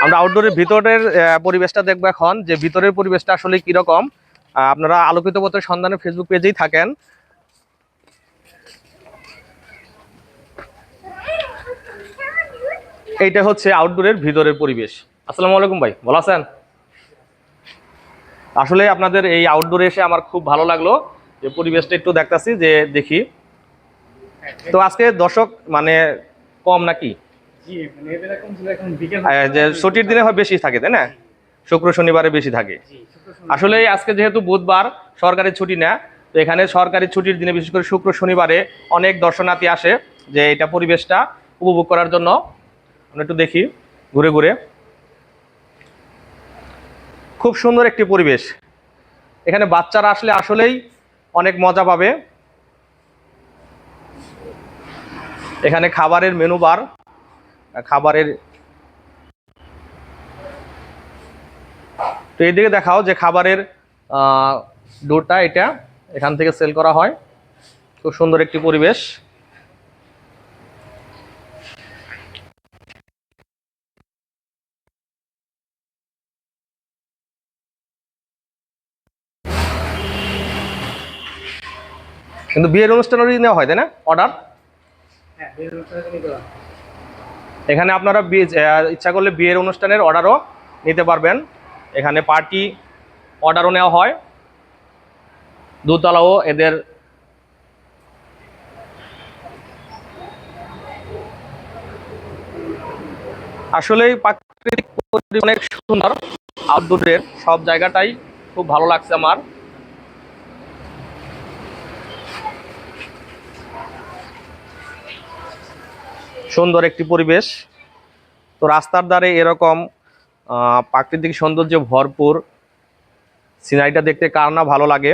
আমরা আউটডোরের ভিতরের পরিবেশটা দেখবো এখন, যে ভিতরের পরিবেশটা আসলে কিরকম। আপনারা আলোকিত পথের সন্ধানে ফেসবুক পেজেই থাকেন। এইটা হচ্ছে আউটডোরের ভিতরের পরিবেশ। আসসালামু আলাইকুম ভাই, ভালো আছেন? আসলে আপনাদের এই আউটডোরে এসে আমার খুব ভালো লাগলো, যে পরিবেশটা একটু দেখতাছি, যে দেখি। তো আজকে দর্শক মানে কম নাকি? যে ছুটির দিনে হয় বেশি থাকে, তাই না? শুক্র শনিবারে বেশি থাকে। আসলে আজকে যেহেতু বুধবার, সরকারি ছুটি না, তো এখানে সরকারি ছুটির দিনে বিশেষ করে শুক্র শনিবারে অনেক দর্শনার্থী আসে, যে এটা পরিবেশটা উপভোগ করার জন্য। আমরা একটু দেখি ঘুরে ঘুরে। খুব সুন্দর একটি পরিবেশ। এখানে বাচ্চারা আসলে আসলেই অনেক মজা পাবে। এখানে খাবারের মেনু বার, খাবারের, তো এইদিকে দেখাও যে খাবারের ডোরটা এটা এখান থেকে সেল করা হয়। খুব সুন্দর একটি পরিবেশ। কিন্তু বিয়ের অনুষ্ঠানেরই নেওয়া হয়, তাই না অর্ডার? এখানে আপনারা ইচ্ছা করলে বিয়ের অনুষ্ঠানের অর্ডারও নিতে পারবেন। এখানে পার্টি অর্ডারও নেওয়া হয়। দোতলাও এদের। আসলেই প্রাকৃতিক পরিবেশ অনেক সুন্দর। আউটডোরের সব জায়গাটাই খুব ভালো লাগছে আমার। সুন্দর একটি পরিবেশ। তো রাস্তার ধারে এরকম প্রাকৃতিক সৌন্দর্য ভরপুর সিনারিটা দেখতে কার না ভালো লাগে।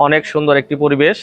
অনেক সুন্দর একটি পরিবেশ।